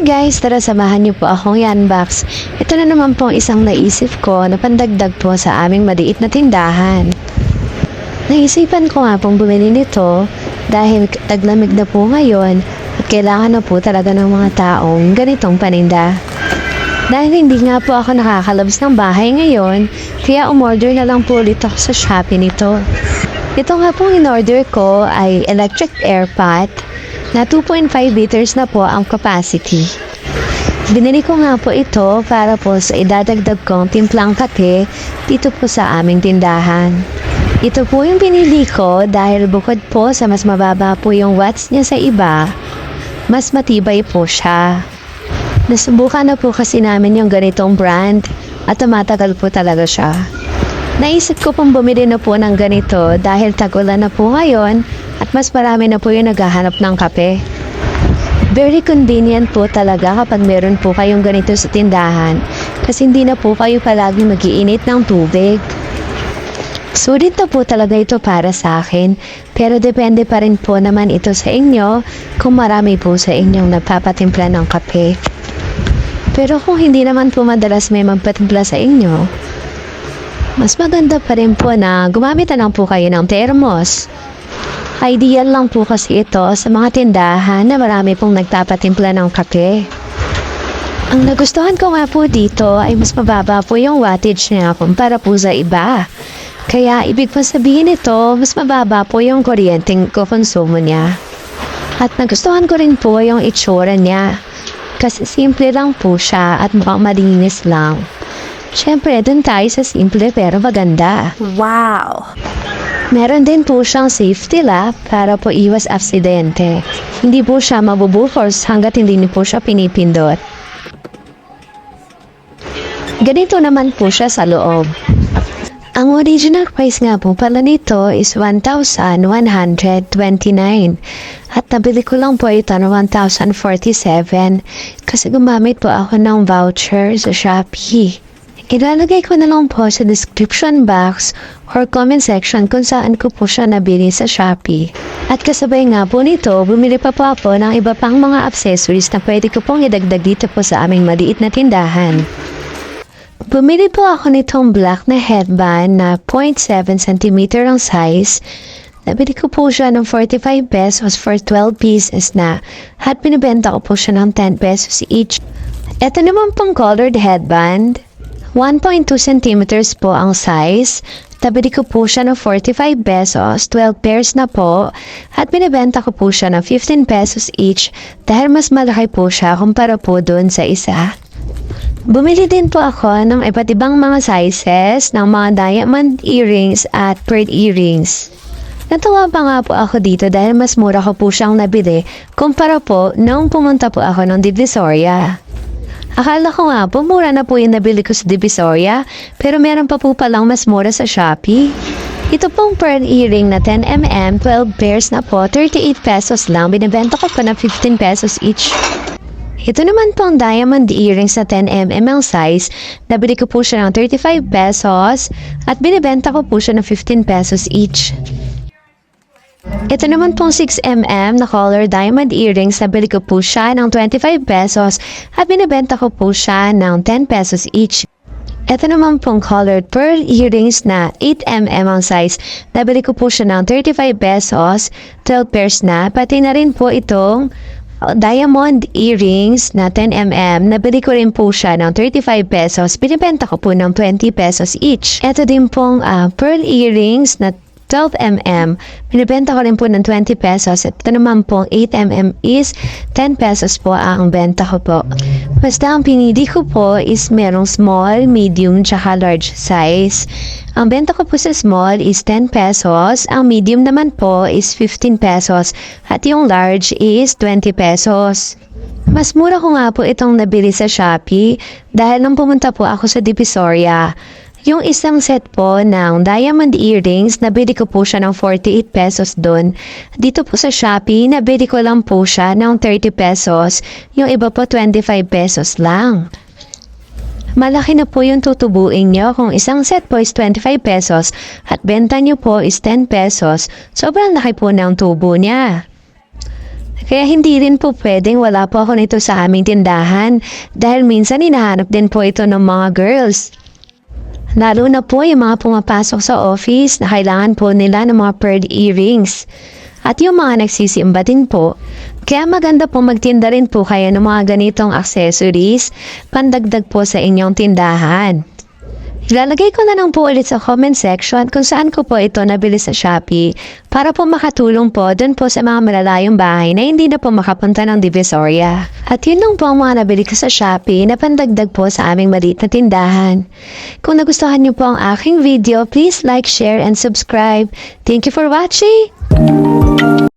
Guys, tara samahan niyo po akong i-unbox. Ito na naman pong isang naisip ko na pandagdag po sa aming maliit na tindahan. Naisipan ko nga pong bumili nito dahil taglamig na po ngayon at kailangan na po talaga ng mga taong ganitong paninda. Dahil hindi nga po ako nakakalabas ng bahay ngayon, kaya umorder na lang po ulit ako sa Shopee nito. Ito nga pong in-order ko ay electric air pot na 2.5 liters na po ang capacity. Binili ko nga po ito para po sa idadagdag kong timplang kape dito po sa aming tindahan. Ito po yung binili ko dahil bukod po sa mas mababa po yung watts niya sa iba, mas matibay po siya. Nasubukan na po kasi namin yung ganitong brand at tumatagal po talaga siya. Naisip ko pong bumili na po ng ganito dahil tag-ulan na po ngayon at mas marami na po yung naghahanap ng kape. Very convenient po talaga kapag meron po kayong ganito sa tindahan kasi hindi na po kayo palagi mag-iinit ng tubig. Sulit na po talaga ito para sa akin, pero depende pa rin po naman ito sa inyo kung marami po sa inyong nagpapatimpla ng kape. Pero kung hindi naman po madalas may magpatimpla sa inyo, mas maganda pa rin po na gumamit na lang po kayo ng thermos. Ideal lang po kasi ito sa mga tindahan na marami pong nagpapatimpla ng kape. Ang nagustuhan ko nga po dito ay mas mababa po yung wattage niya kumpara po sa iba. Kaya ibig po sabihin ito, mas mababa po yung kuryenteng konsumo niya. At nagustuhan ko rin po yung itsura niya. Kasi simple lang po siya at mukhang malinis lang. Siyempre, dun tayo sa simple pero maganda. Wow! Meron din po siyang safety lock para po iwas aksidente. Hindi po siya mabubukos hanggat hindi niyo po siya pinipindot. Ganito naman po siya sa loob. Ang original price nga po pala nito is 1,129 at nabili ko lang po ito ng 1,047 kasi gumamit po ako ng voucher sa Shopee. Ilalagay ko na lang po sa description box or comment section kung saan ko po siya nabili sa Shopee. At kasabay nga po nito, bumili pa po ako ng iba pang mga accessories na pwede ko pong idagdag dito po sa aming maliit na tindahan. Bumili po ako nitong black na headband na 0.7 cm ang size. Nabili ko po siya ng 45 pesos for 12 pieces na at binibenta ko po siya ng 10 pesos each. Ito naman pong colored headband. 1.2 cm po ang size. Nabili ko po siya ng 45 pesos, 12 pairs na po, at binibenta ko po siya ng 15 pesos each dahil mas malaki po siya kumpara po doon sa isa. Bumili din po ako ng iba't ibang mga sizes ng mga diamond earrings at pearl earrings. Natuwa pa nga po ako dito dahil mas mura ko po siyang nabili kumpara po nung pumunta po ako ng Divisoria. Akala ko nga po mura na po yung nabili ko sa Divisoria, pero meron pa po palang mas mura sa Shopee. Ito pong pearl earring na 10mm, 12 pairs na po, 38 pesos lang, binibenta ko pa na 15 pesos each. Ito naman pong diamond earrings na 10mm ang size, nabili ko po siya ng 35 pesos at binibenta ko po siya ng 15 pesos each. Ito naman pong 6mm na color diamond earrings, nabili ko po siya ng 25 pesos at binibenta ko po siya ng 10 pesos each. Ito naman pong colored pearl earrings na 8mm ang size, nabili ko po siya ng 35 pesos, 12 pairs na, pati na rin po itong diamond earrings na 10mm, nabili ko rin po siya ng 35 pesos, binibenta ko po ng 20 pesos each. Ito din pong pearl earrings na 12mm, binibenta ko rin po ng 20 pesos. Ito naman pong 8mm is 10 pesos po ang benta ko po. Basta ang pinili ko po is merong small, medium, tsaka large size. Ang benta ko po sa small is 10 pesos, ang medium naman po is 15 pesos, at yung large is 20 pesos. Mas mura ko nga po itong nabili sa Shopee dahil nang pumunta po ako sa Divisoria. Yung isang set po ng diamond earrings, nabili ko po siya ng 48 pesos doon. Dito po sa Shopee, nabili ko lang po siya ng 30 pesos. Yung iba po 25 pesos lang. Malaki na po yung tutubuin nyo kung isang set po is 25 pesos at benta nyo po is 10 pesos. Sobrang laki po ng tubo niya. Kaya hindi rin po pwedeng wala po ako nito sa aming tindahan dahil minsan hinahanap din po ito ng mga girls. Lalo na po yung mga pumapasok sa office na kailangan po nila ng mga pearl earrings. At yung mga nagsisimba din po. Kaya maganda po magtinda rin po kayo ng mga ganitong accessories pandagdag po sa inyong tindahan. Ilalagay ko na lang po ulit sa comment section kung saan ko po ito nabili sa Shopee para po makatulong po dun po sa mga malalayong bahay na hindi na po makapunta ng Divisoria. At yun lang po ang mga nabili ko sa Shopee na pandagdag po sa aming maliit na tindahan. Kung nagustuhan niyo po ang aking video, please like, share, and subscribe. Thank you for watching!